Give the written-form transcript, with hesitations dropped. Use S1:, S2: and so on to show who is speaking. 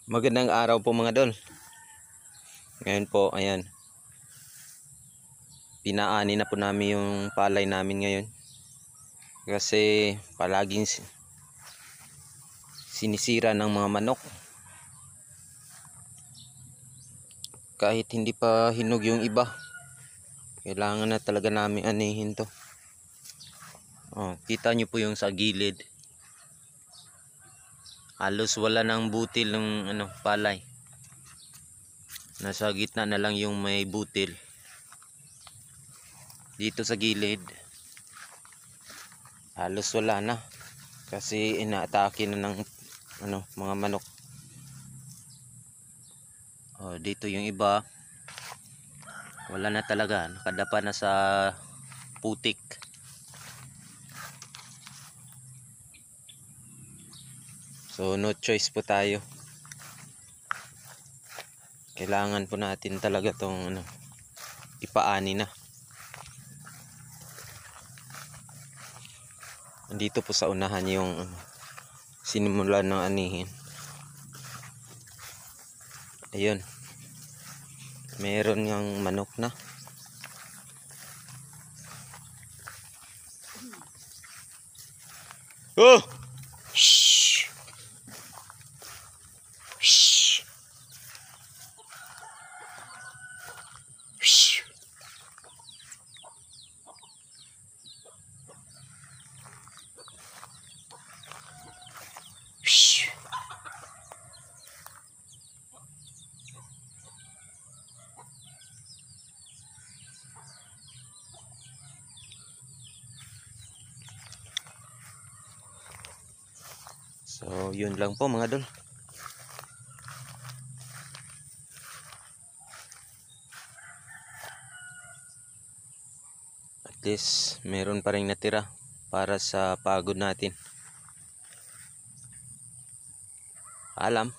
S1: Magandang araw po mga dol. Ngayon po, ayan. Pinaani na po namin yung palay namin ngayon. Kasi palaging sinisira ng mga manok. Kahit hindi pa hinog yung iba, kailangan na talaga namin anihin to. Oh, kita nyo po yung sa gilid. Halos wala ng butil ng palay. Nasa gitna na lang yung may butil. Dito sa gilid halos wala na kasi inaatake na ng mga manok. Oh, dito yung iba wala na talaga, nakadapa na sa putik. So no choice po tayo, kailangan po natin talaga tong ipaani na. Dito po sa unahan yung sinimulan ng anihin. Ayun, meron ng manok na. Oh! Shh! Shh! Shh! Shh! So yun lang po mga dol. At least meron pa rin natira para sa pagod natin. Alam.